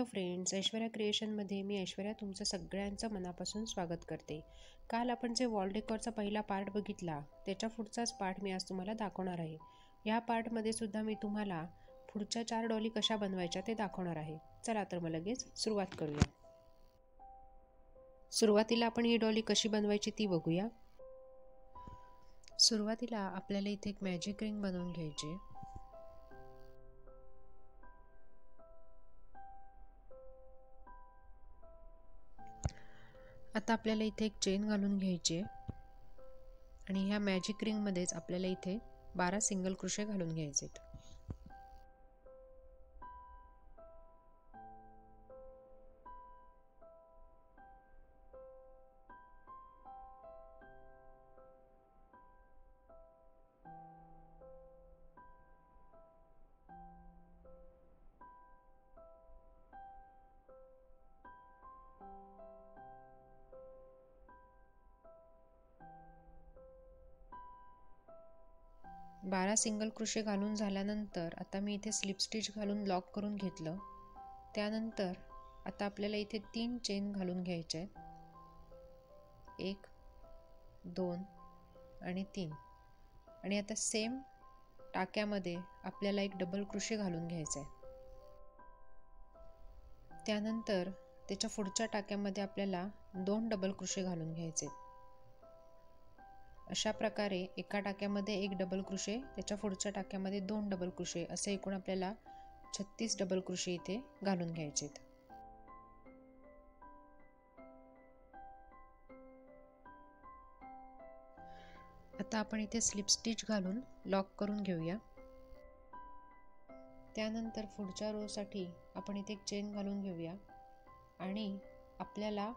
Hello friends, Aishwarya क्रिएशनमध्ये मी ऐश्वर्या तुमचं सगळ्यांचं मनापासून स्वागत करते. काल आपण जे वॉल डेकोरचा पहिला पार्ट बघितला त्याच्या पुढचाच पार्ट मी आज तुम्हाला दाखवणार आहे. या पार्टमध्ये सुद्धा मी तुम्हाला पुढच्या 4 डॉली कशा बनवायच्या ते दाखवणार आहे. चला तर मग लगेच सुरुवात करूया. सुरुवातीला आपण ही डॉली कशी बनवायची ती बघूया. सुरुवातीला आपल्याला इथे एक मॅजिक रिंग बनवून घ्यायची. आता आपल्याला इथे एक चेन घालून घ्यायची आणि ह्या मॅजिक रिंगमध्येच आपल्याला इथे 12 सिंगल क्रोशे घालून घ्यायचे. बारा सिंगल क्रोशे घालून झाल्यानंतर आता मी इथे स्लिप स्टिच घालून लॉक करून घेतलं. त्यानंतर आता आपल्याला इथे 3 चेन घालून घ्यायचे आहेत. 1 2 आणि 3. आणि आता सेम टाक्यामध्ये आपल्याला एक डबल क्रोशे घालून घ्यायचा आहे. त्यानंतर त्याच्या पुढच्या टाक्यामध्ये आपल्याला 2 डबल क्रोशे घालून घ्यायचे. अशा प्रकारे एका टाक्यामध्ये एक डबल क्रोशे, त्याच्या पुढच्या टाक्यामध्ये 2 डबल क्रोशे, असे एकूण आपल्याला 36 डबल क्रोशे इथे घालून घ्यायचे. आता आपण इथे स्लिप स्टिच घालून लॉक करून घेऊया. त्यानंतर पुढच्या रो साठी आपण इथे एक चेन घालून घेऊया आणि आपल्याला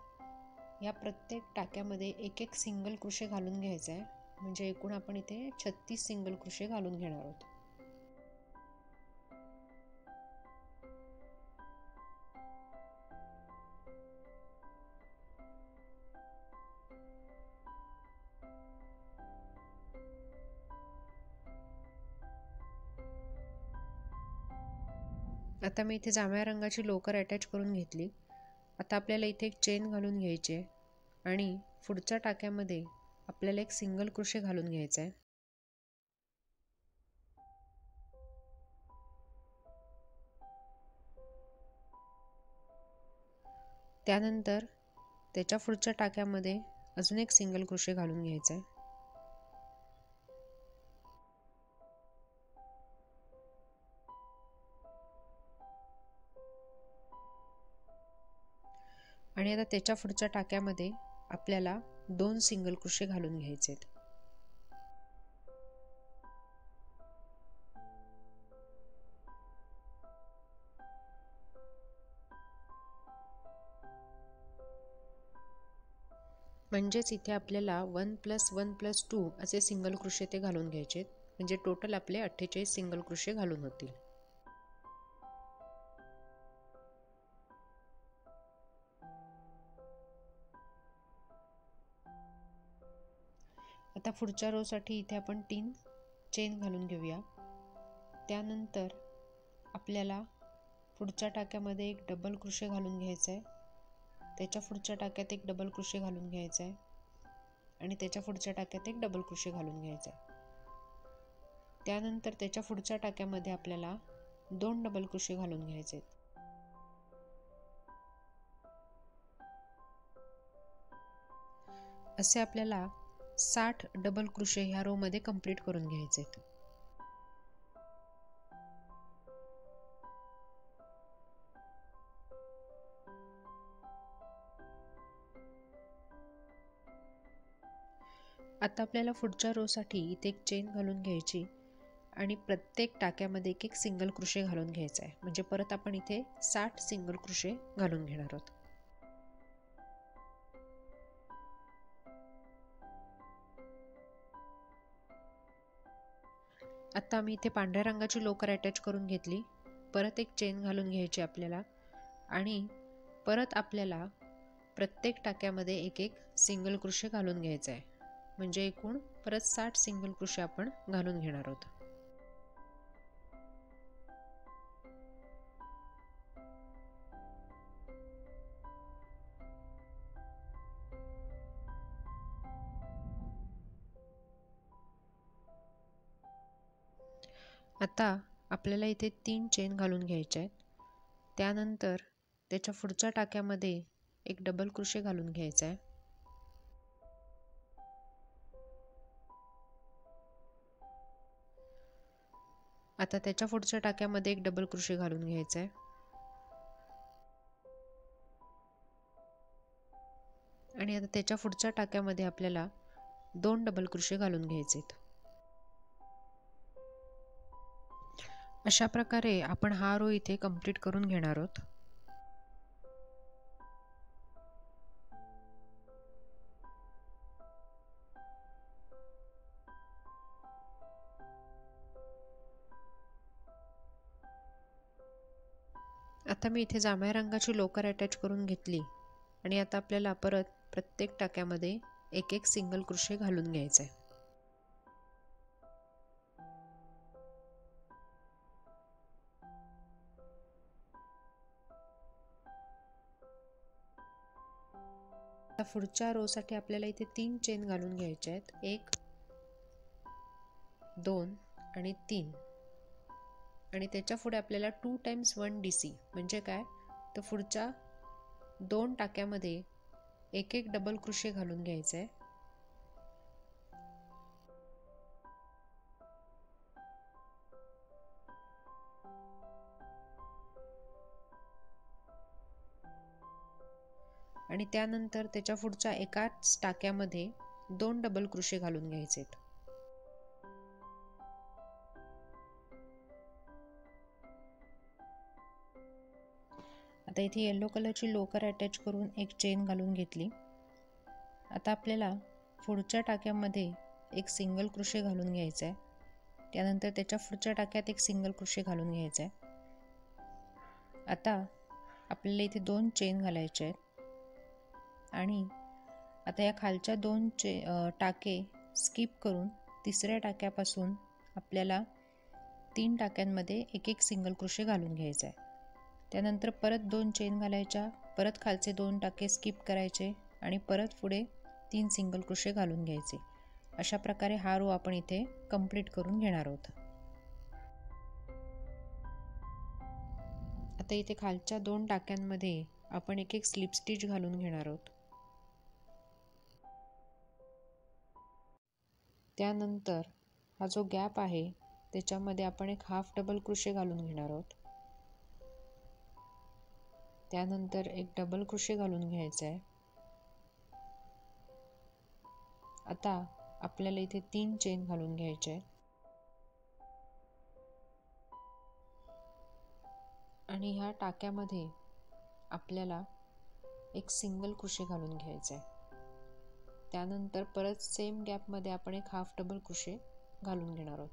या प्रत्येक टाक्यामध्ये एक एक सिंगल क्रोशे घालून घ्यायचा आहे. म्हणजे एकूण आपण इथे 36 सिंगल क्रोशे घालून घेणार आहोत. आता मी इथे जांभळ्या रंगाची लोकर अटॅच करून घेतली. आता आपल्याला इथे एक चेन घालून घ्यायची आहे आणि पुढच्या टाक्यामध्ये आपल्याला एक सिंगल क्रोशे घालून घ्यायचा आहे. त्यानंतर त्याच्या पुढच्या टाक्यामध्ये अजून एक सिंगल क्रोशे घालून घ्यायचा आहे. आणि आता त्याच्या पुढच्या टाक्यामध्ये आपल्याला 2 सिंगल क्रोशे घालून घ्यायचे आहेत. म्हणजेच इथे आपल्याला 1 + 1 + 2 असे सिंगल क्रोशे ते घालून घ्यायचे. म्हणजे टोटल आपले 48 सिंगल क्रोशे घालून होतील. आता पुढच्या रो साठी इथे आपण 3 चेन घालून घेऊया. त्यानंतर आपल्याला पुढच्या टाक्यामध्ये एक डबल क्रोशे घालून घ्यायचा आहे. त्याच्या पुढच्या टाक्यात एक डबल क्रोशे घालून घ्यायचा आहे आणि त्याच्या पुढच्या टाक्यात एक डबल क्रोशे घालून घ्यायचा आहे. त्यानंतर त्याच्या पुढच्या टाक्यामध्ये आपल्याला 2 डबल क्रोशे घालून घ्यायचे. असे आपल्याला 60 डबल क्रोशे ह्या रो मध्ये कंप्लीट करून घ्यायचे. आता आपल्याला पुढच्या रो साठी इथे एक चेन घालून घ्यायची आणि प्रत्येक टाक्यामध्ये एक एक सिंगल क्रोशे घालून घ्यायचा आहे. म्हणजे परत आपण इथे 60 सिंगल क्रोशे घालून घेणार आहोत. आता मी इथे पांढऱ्या रंगाची लोकर अटॅच करून घेतली. परत एक चेन घालून घ्यायची आपल्याला आणि परत आपल्याला प्रत्येक टाक्यामध्ये एक एक सिंगल क्रोशे घालून घ्यायचा आहे. म्हणजे एकूण परत 60 सिंगल क्रोशे आपण घालून घेणार आहोत. आता आपल्याला इथे 3 चेन घालून घ्यायच्या आहेत. त्यानंतर त्याच्या पुढच्या टाक्यामध्ये एक डबल क्रोशे घालून घ्यायचा आहे. आता त्याच्या पुढच्या टाक्यामध्ये एक डबल क्रोशे घालून घ्यायचा आहे आणि आता त्याच्या पुढच्या टाक्यामध्ये आपल्याला 2 डबल क्रोशे घालून घ्यायचे आहेत. अशा प्रकारे आपण हा रो इथे कंप्लीट करून घेणार आहोत. आता मी इथे जांभळ्या रंगाची लोकर अटॅच करून घेतली आणि आता आपल्याला परत प्रत्येक टाक्यामध्ये एक एक सिंगल क्रोशे घालून घ्यायचा आहे. आता पुढच्या रो साठी आपल्याला इथे 3 चेन घालून घ्यायच्या आहेत. 1 2 आणि 3 आणि त्याच्या पुढे आपल्याला 2 टाइम्स 1 DC म्हणजे काय तर पुढच्या 2 टाक्यामध्ये एक एक डबल क्रोशे घालून घ्यायचा आहे. आणि त्यानंतर त्याच्या पुढच्या एकाच टाक्यामध्ये 2 डबल क्रोशे घालून घ्यायचे आहेत. आता इथे येलो कलरची लोकर अटॅच करून एक चेन घालून घेतली. आता आपल्याला पुढच्या टाक्यामध्ये एक सिंगल क्रोशे घालून घ्यायचा आहे. त्यानंतर त्याच्या पुढच्या टाक्यात एक सिंगल क्रोशे घालून घ्यायचा आहे. आता आपल्याला इथे 2 चेन घालायचे आहेत आणि आता या खालच्या 2 टाके स्किप करून तिसऱ्या टाक्यापासून आपल्याला 3 टाक्यांमध्ये एक एक सिंगल क्रोशे घालून घ्यायचा आहे. त्यानंतर परत 2 चेन घालायच्या, परत खालचे 2 टाके स्किप करायचे आणि परत पुढे 3 सिंगल क्रोशे घालून घ्यायचे. अशा प्रकारे हा रो आपण इथे कंप्लीट करून घेणार आहोत. आता इथे खालच्या 2 टाक्यांमध्ये आपण एक एक स्लिप स्टिच घालून घेणार आहोत. त्यानंतर हा जो गॅप आहे त्याच्यामध्ये आपण एक हाफ डबल क्रोशे घालून घेणार आहोत. त्यानंतर एक डबल क्रोशे घालून घ्यायचा आहे. आता आपल्याला इथे 3 चेन घालून घ्यायचे आहेत आणि ह्या टाक्यामध्ये आपल्याला एक सिंगल क्रोशे घालून घ्यायचा आहे. त्यानंतर परत सेम गॅपमध्ये आपण एक हाफ डबल क्रोशे घालून घेणार आहोत.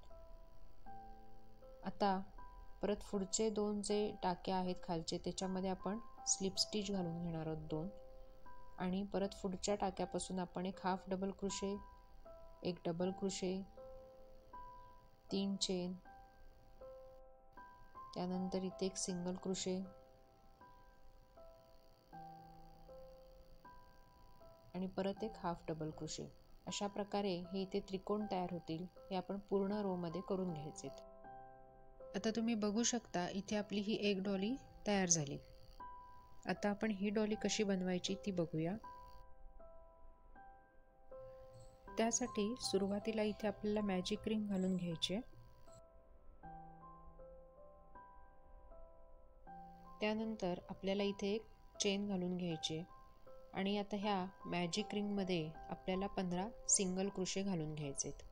आता परत पुढचे 2 जे टाके आहेत खालचे त्याच्यामध्ये आपण स्लिप स्टिच घालून घेणार आहोत 2 आणि परत पुढच्या टाक्यापासून आपण एक हाफ डबल क्रोशे, एक डबल क्रोशे, 3 चेन, त्यानंतर इथे एक सिंगल क्रोशे आणि परत एक हाफ डबल क्रोशे. अशा प्रकारे हे इथे त्रिकोण तयार होतील. हे आपण पूर्ण रो मध्ये करून घ्यायचे. आता तुम्ही बघू शकता इथे आपली ही एक डॉली तयार झाली. आता आपण ही डॉली कशी बनवायची ती बघूया. त्यासाठी सुरुवातीला इथे आपल्याला मॅजिक रिंग घालून घ्यायची आहे. त्यानंतर आपल्याला इथे एक चेन घालून घ्यायची आहे आणि आता ह्या मॅजिक रिंग मध्ये आपल्याला 15 सिंगल क्रोशे घालून घ्यायचे आहेत.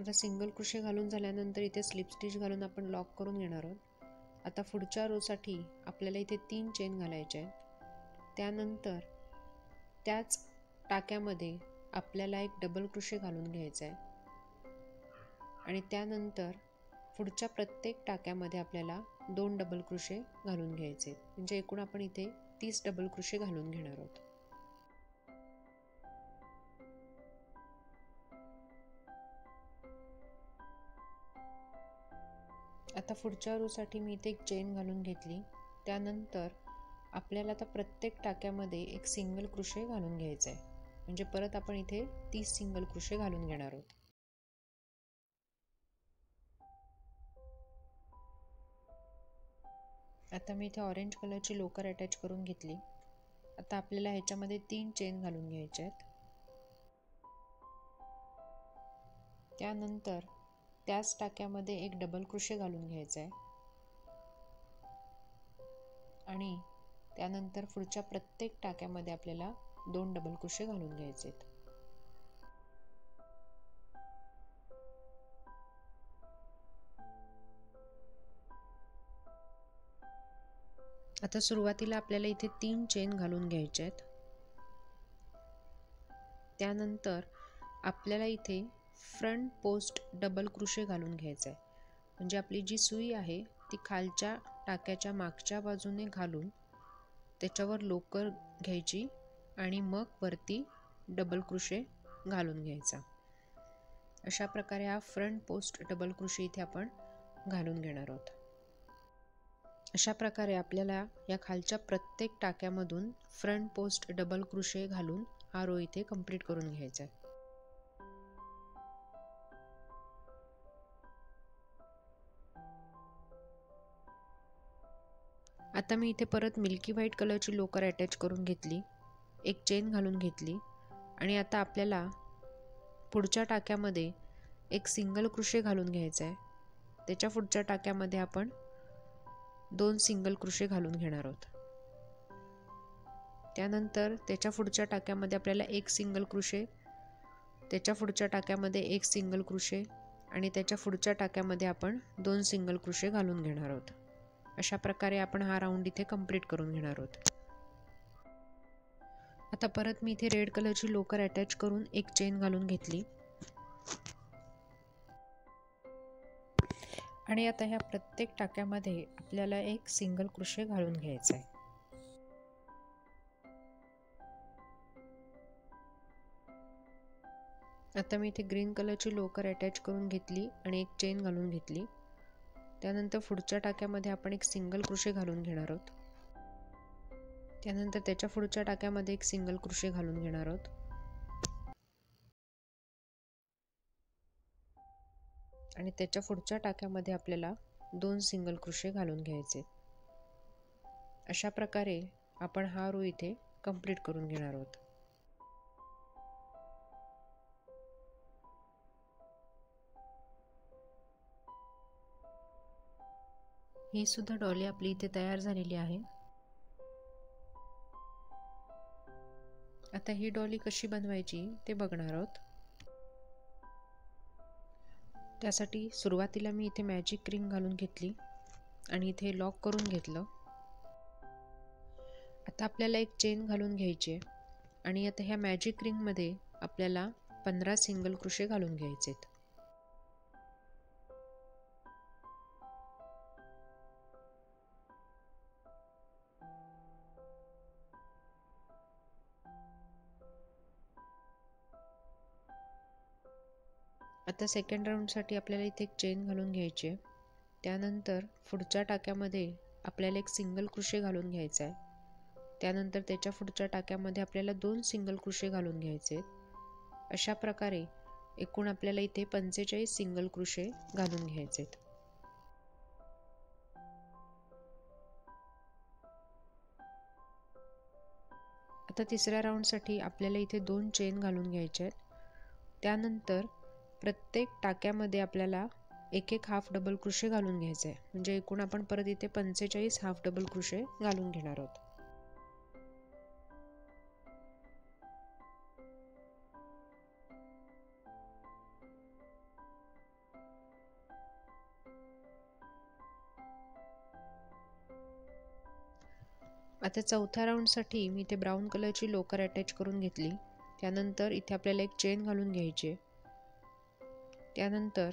आता सिंगल क्रोशे घालून झाल्यानंतर इथे स्लिप स्टिच घालून आपण लॉक करून घेणार आहोत. आता पुढच्या रो साठी आपल्याला इथे 3 चेन घालायच्या आहेत. त्यानंतर त्याच टाक्यामध्ये आपल्याला एक डबल क्रोशे घालून घ्यायचा आहे आणि त्यानंतर पुढच्या प्रत्येक टाक्यामध्ये आपल्याला 2 डबल क्रोशे घालून घ्यायचे. म्हणजे एकूण आपण इथे 30 डबल क्रोशे घालून घेणार आहोत. आता आता पुढच्या रोसाठी मी इथे एक चेन घालून घेतली. त्यानंतर आपल्याला आता प्रत्येक टाक्यामध्ये एक सिंगल क्रोशे घालून घ्यायचा आहे. म्हणजे परत आपण इथे 30 सिंगल क्रोशे घालून घेणार आहोत. आता मी इथे ऑरेंज कलरची लोकर अटॅच करून घेतली. आता आपल्याला ह्याच्यामध्ये 3 चेन घालून घ्यायचे आहेत. त्यानंतर त्याच टाक्यामध्ये एक डबल क्रोशे घालून घ्यायचा आहे आणि त्यानंतर पुढच्या प्रत्येक टाक्यामध्ये आपल्याला 2 डबल क्रोशे घालून घ्यायचे आहेत. आता सुरुवातीला आपल्याला इथे 3 चेन घालून घ्यायचे आहेत. त्यानंतर आपल्याला इथे फ्रंट पोस्ट डबल क्रोशे घालून घ्यायचा आहे. म्हणजे आपली जी सुई आहे ती खालच्या टाक्याच्या मागच्या बाजूने घालून त्याच्यावर लोकर घ्यायची आणि मग वरती डबल क्रोशे घालून घ्यायचा. अशा प्रकारे हा फ्रंट पोस्ट डबल क्रोशे इथे आपण घालून घेणार आहोत. अशा प्रकारे आपल्याला या खालच्या प्रत्येक टाक्यामधून फ्रंट पोस्ट डबल क्रोशे घालून हा रो इथे कंप्लीट करून घ्यायचा आहे. आता मी इथे परत मिल्की व्हाईट कलरची लोकर अटॅच करून घेतली, एक चेन घालून घेतली आणि आता आपल्याला पुढच्या टाक्यामध्ये एक सिंगल क्रोशे घालून घ्यायचा आहे. त्याच्या पुढच्या टाक्यामध्ये आपण 2 सिंगल क्रोशे घालून घेणार आहोत. त्यानंतर त्याच्या पुढच्या टाक्यामध्ये आपल्याला एक सिंगल क्रोशे, त्याच्या पुढच्या टाक्यामध्ये एक सिंगल क्रोशे आणि त्याच्या पुढच्या टाक्यामध्ये आपण 2 सिंगल क्रोशे घालून घेणार आहोत. अशा प्रकारे आपण हा राऊंड इथे कंप्लीट करून घेणार आहोत. आता परत मी इथे रेड कलरची लोकर अटॅच करून एक चेन घालून घेतली आणि आता ह्या प्रत्येक टाक्यामध्ये आपल्याला एक सिंगल क्रोशे घालून घ्यायचा आहे. आता मी इथे ग्रीन कलरची लोकर अटॅच करून घेतली आणि एक चेन घालून घेतली. त्यानंतर पुढच्या टाक्यामध्ये आपण एक सिंगल क्रोशे घालून घेणार आहोत. त्यानंतर त्याच्या पुढच्या टाक्यामध्ये एक सिंगल क्रोशे घालून घेणार आहोत आणि त्याच्या पुढच्या टाक्यामध्ये आपल्याला 2 सिंगल क्रोशे घालून घ्यायचे. अशा प्रकारे आपण हा रो इथे कंप्लीट करून घेणार आहोत. ही सुद्धा डॉली आपली इथे तयार झालेली आहे. आता ही डॉली कशी बनवायची ते बघणार आहोत. त्यासाठी सुरुवातीला मी इथे मॅजिक रिंग घालून घेतली आणि इथे लॉक करून घेतलं. आता आपल्याला एक चेन घालून घ्यायची आहे आणि आता ह्या मॅजिक रिंगमध्ये आपल्याला 15 सिंगल क्रोशे घालून घ्यायचेत. आता सेकंड राऊंडसाठी आपल्याला इथे एक चेन घालून घ्यायची आहे. त्यानंतर पुढच्या टाक्यामध्ये आपल्याला एक सिंगल क्रोशे घालून घ्यायचा आहे. त्यानंतर त्याच्या पुढच्या टाक्यामध्ये आपल्याला 2 सिंगल क्रोशे घालून घ्यायचे आहेत. अशा प्रकारे एकूण आपल्याला इथे 45 सिंगल क्रोशे घालून घ्यायचे आहेत. आता तिसऱ्या राऊंडसाठी आपल्याला इथे 2 चेन घालून घ्यायचे आहेत. त्यानंतर प्रत्येक टाक्यामध्ये आपल्याला एक हाफ डबल क्रोशे घालून घ्यायचे आहे. म्हणजे एकूण आपण परत इथे 45 हाफ डबल क्रोशे घालून घेणार आहोत. आता चौथ्या राऊंडसाठी मी इथे ब्राऊन कलरची लोकर अटॅच करून घेतली. त्यानंतर इथे आपल्याला एक चेन घालून घ्यायची आहे. त्यानंतर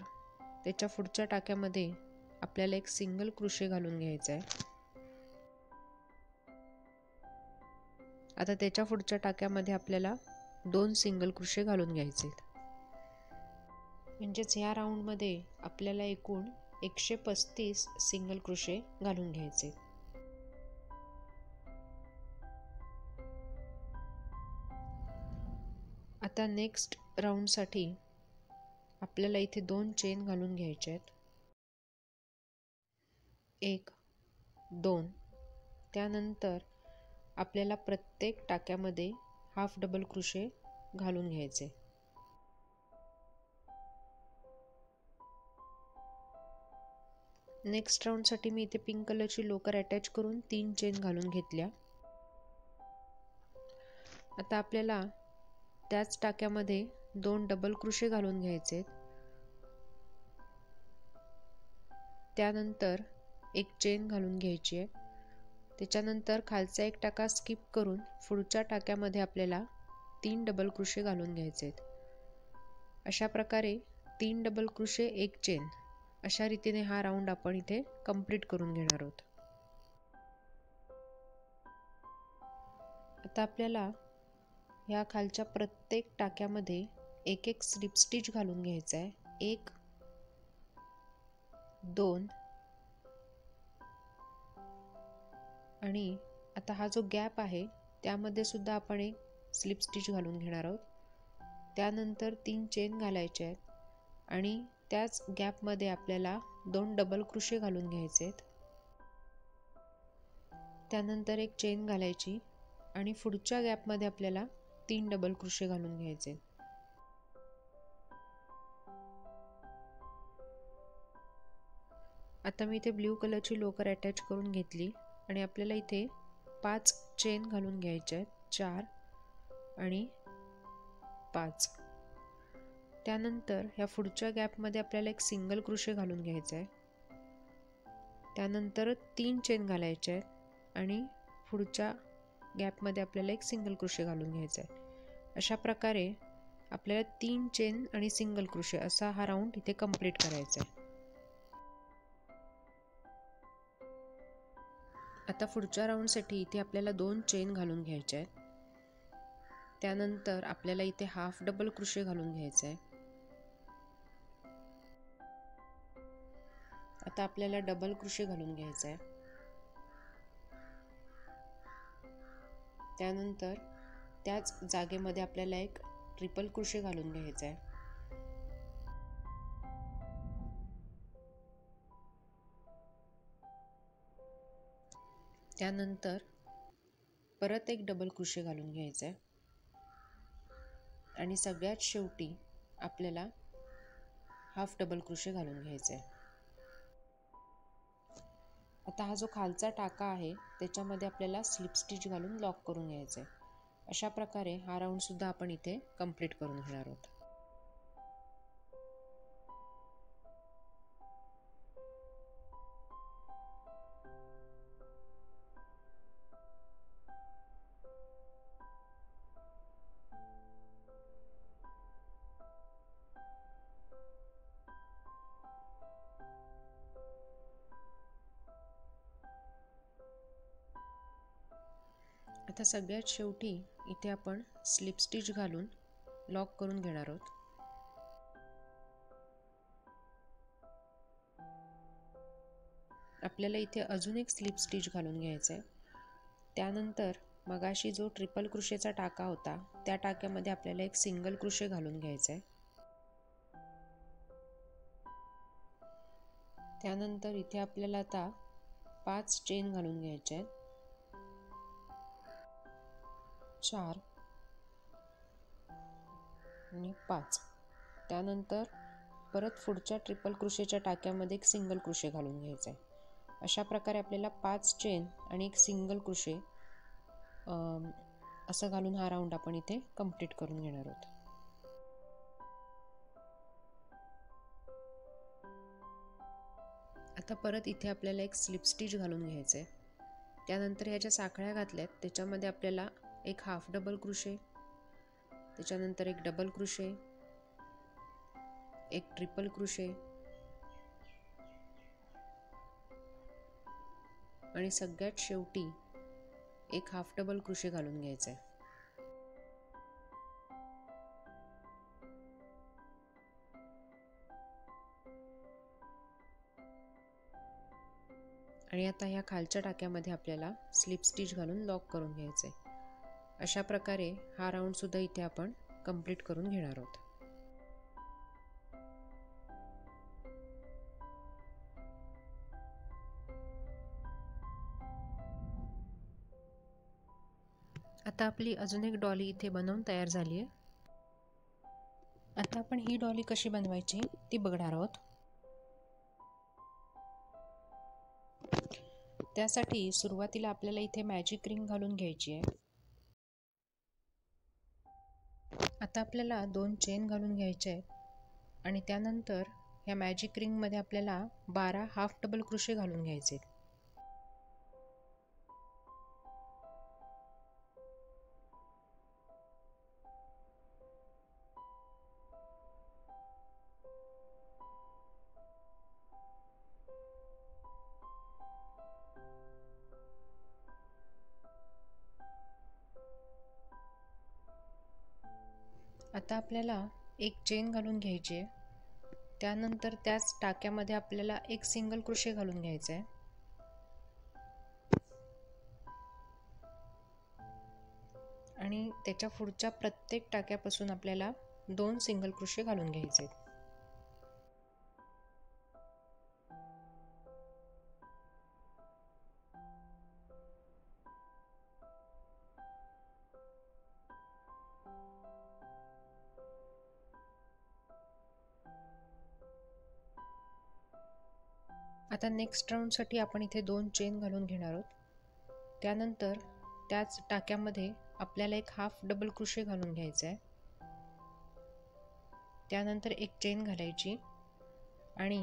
त्याच्या पुढच्या टाक्यामध्ये आपल्याला एक सिंगल क्रोशे घालून घ्यायचा आहे. आता त्याच्या पुढच्या टाक्यामध्ये आपल्याला 2 सिंगल क्रोशे घालून घ्यायचे. म्हणजेच या राऊंडमध्ये आपल्याला एकूण 135 सिंगल क्रोशे घालून घ्यायचे। आता नेक्स्ट राऊंडसाठी आपल्याला इथे 2 चेन घालून घ्यायचे आहेत, 1 2। त्यानंतर आपल्याला प्रत्येक टाक्यामध्ये हाफ डबल क्रोशे घालून घ्यायचे। नेक्स्ट राऊंडसाठी मी इथे पिंक कलरची लोकर अटॅच करून 3 चेन घालून घेतल्या। आता आपल्याला त्याच टाक्यामध्ये 2 डबल क्रोशे घालून घ्यायचे। त्यानंतर एक चेन घालून घ्यायची आहे। त्याच्यानंतर खालचा एक टाका स्किप करून पुढच्या टाक्यामध्ये आपल्याला 3 डबल क्रोशे घालून घ्यायचे। अशा प्रकारे 3 डबल क्रोशे 1 चेन अशा रीतीने हा राऊंड आपण इथे कंप्लीट करून घेणार आहोत। आता आपल्याला या खालच्या प्रत्येक टाक्यामध्ये एक एक स्लिप स्टिच घालून घ्यायचा आहे, 1 2 आणि आता हा जो गॅप आहे त्यामध्ये सुद्धा आपण एक स्लिप स्टिच घालून घेणार आहोत। त्यानंतर 3 चेन घालायचे आहेत आणि त्याच गॅपमध्ये आपल्याला 2 डबल क्रोशे घालून घ्यायचे आहेत। त्यानंतर एक चेन घालायची आणि पुढच्या गॅपमध्ये आपल्याला 3 डबल क्रोशे घालून घ्यायचे। आता मी इथे ब्ल्यू कलरची लोकर अटॅच करून घेतली आणि आपल्याला इथे 5 चेन घालून घ्यायच्या आहेत, 4 आणि 5। त्यानंतर ह्या पुढच्या गॅपमध्ये आपल्याला एक सिंगल क्रोशे घालून घ्यायचा आहे। त्यानंतर 3 चेन घालायचे आहेत आणि पुढच्या गॅपमध्ये आपल्याला एक सिंगल क्रोशे घालून घ्यायचा आहे। अशा प्रकारे आपल्याला 3 चेन आणि सिंगल क्रोशे असा हा राऊंड इथे कंप्लीट करायचा आहे। आता पुढच्या राऊंडसाठी इथे आपल्याला 2 चेन घालून घ्यायच्या आहेत। त्यानंतर आपल्याला इथे हाफ डबल क्रोशे घालून घ्यायचा आहे। आता आपल्याला डबल क्रोशे घालून घ्यायचा आहे। त्यानंतर त्याच जागेमध्ये आपल्याला एक ट्रिपल क्रोशे घालून घ्यायचा आहे। त्यानंतर परत एक डबल क्रोशे घालून घ्यायचा आहे आणि सगळ्यात शेवटी आपल्याला हाफ डबल क्रोशे घालून घ्यायचा आहे। आता हा जो खालचा टाका आहे त्याच्यामध्ये आपल्याला स्लिप स्टिच घालून लॉक करून घ्यायचा आहे। अशा प्रकारे हा राऊंड सुद्धा आपण इथे कंप्लीट करून घेणार आहोत। आता सगळ्यात शेवटी इथे आपण स्लिप स्टिच घालून लॉक करून घेणार आहोत। आपल्याला इथे अजून एक स्लिप स्टिच घालून घ्यायचं आहे। त्यानंतर मगाशी जो ट्रिपल क्रोशेचा टाका होता त्या टाक्यामध्ये आपल्याला एक सिंगल क्रोशे घालून घ्यायचा आहे। त्यानंतर इथे आपल्याला आता 5 चेन घालून घ्यायचे आहेत, 4 आणि 5। त्यानंतर परत पुढच्या ट्रिपल क्रोशेच्या टाक्यामध्ये एक सिंगल क्रोशे घालून घ्यायचा आहे। अशा प्रकारे आपल्याला 5 चेन आणि एक सिंगल क्रोशे असं घालून हा राऊंड आपण इथे कंप्लीट करून घेणार आहोत। आता परत इथे आपल्याला एक स्लिप स्टिच घालून घ्यायचं आहे। त्यानंतर ह्या ज्या साखळ्या घातल्यात त्याच्यामध्ये आपल्याला एक हाफ डबल क्रोशे, त्याच्यानंतर एक डबल क्रोशे, एक ट्रिपल क्रोशे आणि सगळ्यात शेवटी एक हाफ डबल क्रोशे घालून घ्यायचा आहे। आणि आता ह्या खालच्या टाक्यामध्ये आपल्याला स्लिप स्टिच घालून लॉक करून घ्यायचे. अशा प्रकारे हा राऊंड सुद्धा इथे आपण कंप्लीट करून घेणार आहोत. आता आपली अजून एक डॉली इथे बनवून तयार झाली आहे. आता आपण ही डॉली कशी बनवायची ती बघणार आहोत. त्यासाठी सुरुवातीला आपल्याला इथे मॅजिक रिंग घालून घ्यायची आहे. आता आपल्याला 2 चेन घालून घ्यायचे आहेत आणि त्यानंतर ह्या मॅजिक रिंगमध्ये आपल्याला 12 हाफ डबल क्रोशे घालून घ्यायचे. आता आपल्याला एक चेन घालून घ्यायची आहे. त्यानंतर त्याच टाक्यामध्ये आपल्याला एक सिंगल क्रोशे घालून घ्यायचा आहे. आणि त्याच्या पुढच्या प्रत्येक टाक्यापासून आपल्याला 2 सिंगल क्रोशे घालून घ्यायचे आहेत. आता नेक्स्ट राऊंडसाठी आपण इथे 2 चेन घालून घेणार आहोत. त्यानंतर त्याच टाक्यामध्ये आपल्याला एक हाफ डबल क्रोशे घालून घ्यायचा आहे. त्यानंतर एक चेन घालायची आणि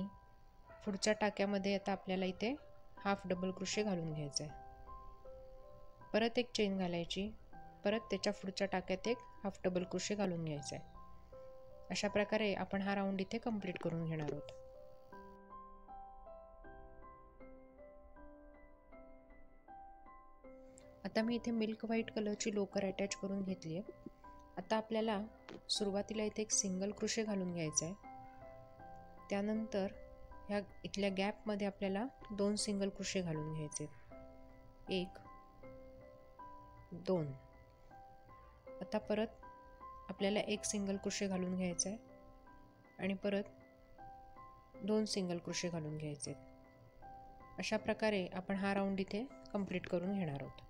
पुढच्या टाक्यामध्ये आता आपल्याला इथे हाफ डबल क्रोशे घालून घ्यायचा आहे. परत एक चेन घालायची, परत त्याच्या पुढच्या टाक्यात एक हाफ डबल क्रोशे घालून घ्यायचा आहे. अशा प्रकारे आपण हा राऊंड इथे कंप्लीट करून घेणार आहोत. आता मी इथे मिल्क व्हाईट कलरची लोकर अटॅच करून घेतली आहे. आता आपल्याला सुरुवातीला इथे एक सिंगल क्रोशे घालून घ्यायचा आहे. त्यानंतर ह्या इथल्या गॅपमध्ये आपल्याला 2 सिंगल क्रोशे घालून घ्यायचे. 1 2. आता परत आपल्याला एक सिंगल क्रोशे घालून घ्यायचा आहे आणि परत 2 सिंगल क्रोशे घालून घ्यायचे. अशा प्रकारे आपण हा राऊंड इथे कंप्लीट करून घेणार आहोत.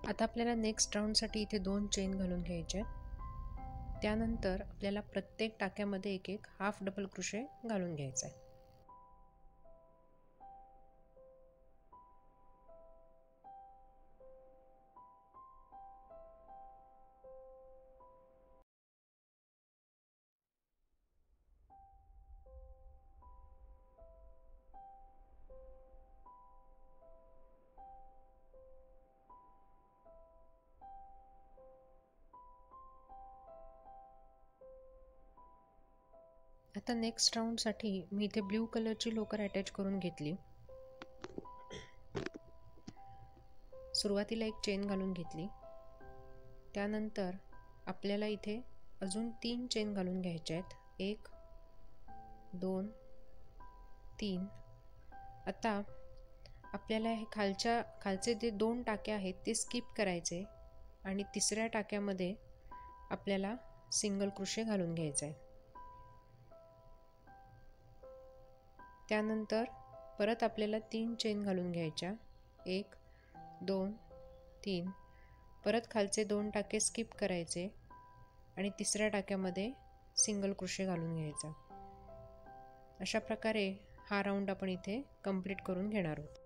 आता आपल्याला नेक्स्ट राऊंडसाठी इथे 2 चेन घालून घ्यायचे आहेत. त्यानंतर आपल्याला प्रत्येक टाक्यामध्ये एक एक हाफ डबल क्रोशे घालून घ्यायचा आहे. आता नेक्स्ट राऊंडसाठी मी इथे ब्ल्यू कलरची लोकर अटॅच करून घेतली. सुरुवातीला एक चेन घालून घेतली. त्यानंतर आपल्याला इथे अजून 3 चेन घालून घ्यायच्या आहेत. 1 2 3. आता आपल्याला हे खालचे जे 2 टाके आहेत ते स्किप करायचे आणि तिसऱ्या टाक्यामध्ये आपल्याला सिंगल क्रोशे घालून घ्यायचा आहे. त्यानंतर परत आपल्याला 3 चेन घालून घ्यायच्या. 1 2 3. परत खालचे 2 टाके स्किप करायचे आणि तिसऱ्या टाक्यामध्ये सिंगल क्रोशे घालून घ्यायचा. अशा प्रकारे हा राऊंड आपण इथे कंप्लीट करून घेणार आहोत.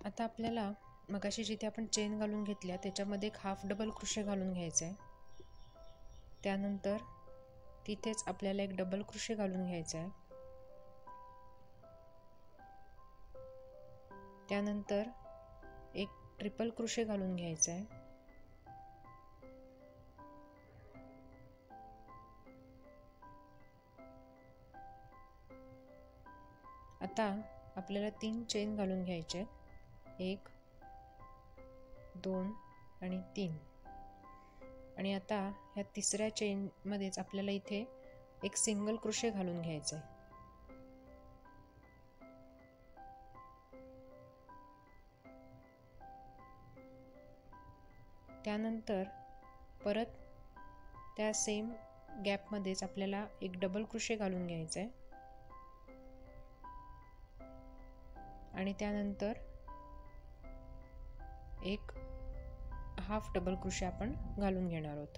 आता आपल्याला मगाशी जिथे आपण चेन घालून घेतल्या त्याच्यामध्ये एक हाफ डबल क्रोशे घालून घ्यायचा आहे. त्यानंतर तिथेच आपल्याला एक डबल क्रोशे घालून घ्यायचा आहे. त्यानंतर एक ट्रिपल क्रोशे घालून घ्यायचा आहे. आता आपल्याला 3 चेन घालून घ्यायचे, 1 2 आणि 3. आणि आता ह्या तिसऱ्या चेनमध्येच आपल्याला इथे एक सिंगल क्रोशे घालून घ्यायचा आहे. त्यानंतर परत त्या सेम गॅपमध्येच आपल्याला एक डबल क्रोशे घालून घ्यायचा आहे आणि त्यानंतर एक हाफ डबल क्रोशे आपण घालून घेणार आहोत.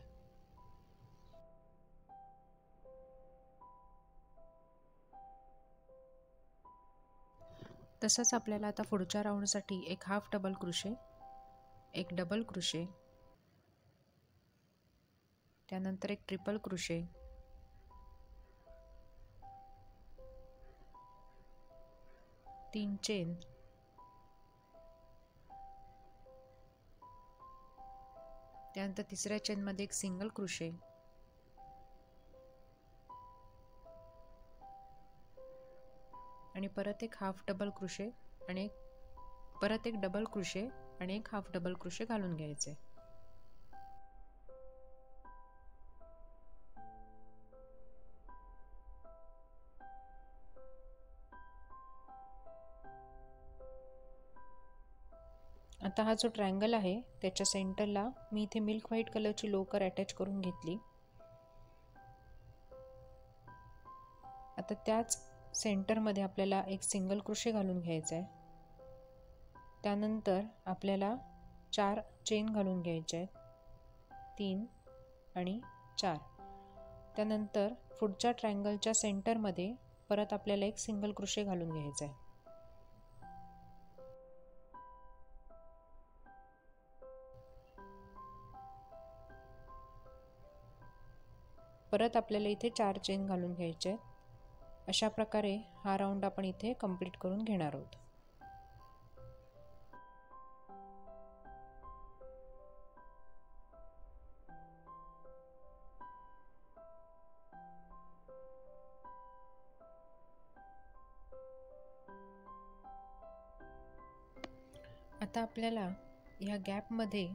तसंच आपल्याला आता पुढच्या राऊंडसाठी एक हाफ डबल क्रोशे, एक डबल क्रोशे, त्यानंतर एक ट्रिपल क्रोशे, तीन चेन, त्यानंतर तिसऱ्या चेनमध्ये एक सिंगल क्रोशे, आणि परत एक हाफ डबल क्रोशे आणि परत एक डबल क्रोशे आणि एक हाफ डबल क्रोशे घालून घ्यायचे. आता हा जो ट्रायंगल आहे त्याच्या सेंटरला मी इथे मिल्क व्हाईट कलरची लोकर अटॅच करून घेतली. आता त्याच सेंटरमध्ये आपल्याला एक सिंगल क्रोशे घालून घ्यायचा आहे. त्यानंतर आपल्याला 4 चेन घालून घ्यायचे आहेत, 3 आणि 4. त्यानंतर पुढच्या ट्रायंगलच्या सेंटरमध्ये परत आपल्याला एक सिंगल क्रोशे घालून घ्यायचा आहे. परत आपल्याला इथे 4 चेन घालून घ्यायचे आहेत. अशा प्रकारे हा राऊंड आपण इथे कंप्लीट करून घेणार आहोत. आता आपल्याला ह्या गॅपमध्ये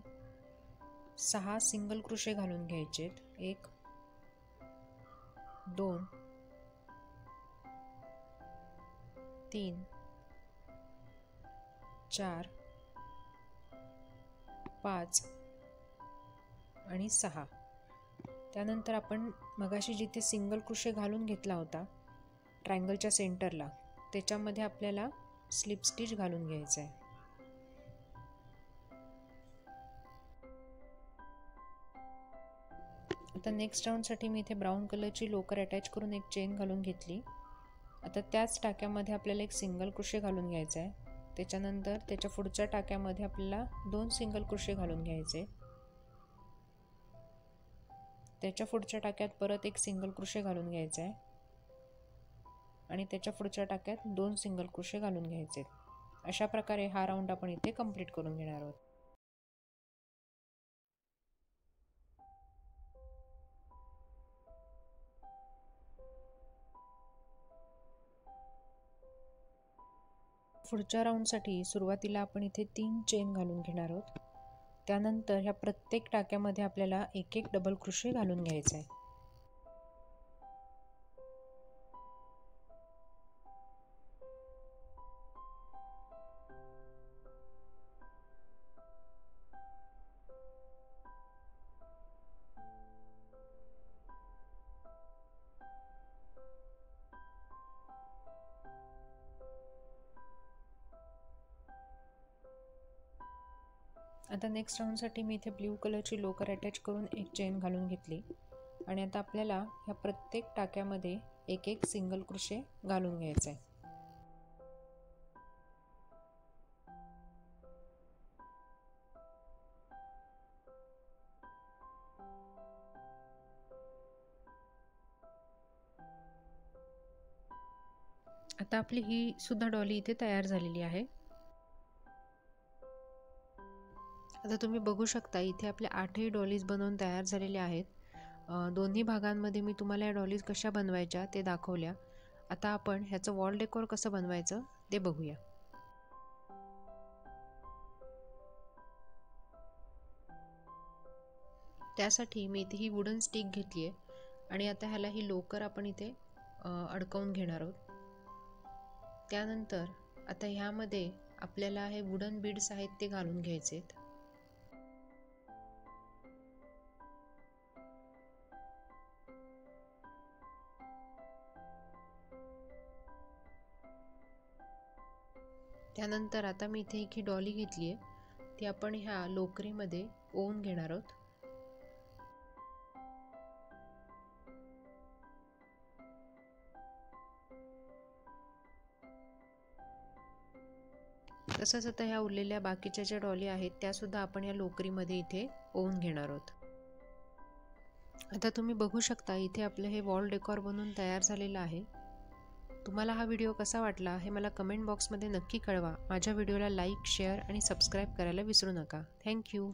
6 सिंगल क्रोशे घालून घ्यायचे आहेत. 1 2 3 4 5 आणि 6. त्यानंतर आपण मगाशी जिथे सिंगल क्रोशे घालून घेतला होता ट्रायंगलच्या सेंटरला, त्याच्यामध्ये आपल्याला स्लिप स्टिच घालून घ्यायचं आहे. आता नेक्स्ट राऊंडसाठी मी इथे ब्राऊन कलरची लोकर अटॅच करून एक चेन घालून घेतली. आता त्याच टाक्यामध्ये आपल्याला एक सिंगल क्रोशे घालून घ्यायचा आहे. त्याच्यानंतर त्याच्या पुढच्या टाक्यामध्ये आपल्याला 2 सिंगल क्रोशे घालून घ्यायचे. त्याच्या पुढच्या टाक्यात परत एक सिंगल क्रोशे घालून घ्यायचा आहे आणि त्याच्या पुढच्या टाक्यात 2 सिंगल क्रोशे घालून घ्यायचे. अशा प्रकारे हा राऊंड आपण इथे कंप्लीट करून घेणार आहोत. पुढच्या राऊंडसाठी सुरुवातीला आपण इथे 3 चेन घालून घेणार आहोत. त्यानंतर ह्या प्रत्येक टाक्यामध्ये आपल्याला एक एक डबल क्रोशे घालून घ्यायचा आहे. आता नेक्स्ट राऊंडसाठी मी इथे ब्ल्यू कलरची लोकर अटॅच करून एक चेन घालून घेतली आणि आता आपल्याला ह्या प्रत्येक टाक्यामध्ये एक एक सिंगल क्रोशे घालून घ्यायचा आहे. आता आपली ही सुद्धा डॉली इथे तयार झालेली आहे. आता तुम्ही बघू शकता इथे आपल्या 8ही डॉलीज बनवून तयार झालेल्या आहेत. दोन्ही भागांमध्ये मी तुम्हाला या डॉलीज कशा बनवायच्या ते दाखवल्या. आता आपण ह्याचं वॉल डेकोर कसं बनवायचं ते बघूया. त्यासाठी मी इथे ही वुडन स्टिक घेतली आहे आणि आता ह्याला ही लोकर आपण इथे अडकवून घेणार आहोत. त्यानंतर आता ह्यामध्ये आपल्याला हे वुडन बीड्स आहेत ते घालून घ्यायचे आहेत. त्यानंतर आता मी इथे एक ही डॉली घेतली आहे, ती आपण ह्या लोकरीमध्ये ओवून घेणार आहोत. तसंच आता ह्या उरलेल्या बाकीच्या ज्या डॉली आहेत त्या सुद्धा आपण ह्या लोकरीमध्ये इथे ओवून घेणार आहोत. आता तुम्ही बघू शकता इथे आपलं हे वॉल डेकोर बनून तयार झालेलं आहे. तुम्हाला हा व्हिडिओ कसा वाटला हे मला कमेंट बॉक्समध्ये नक्की कळवा. माझ्या व्हिडिओला लाईक, शेअर आणि सबस्क्राईब करायला विसरू नका. थँक्यू.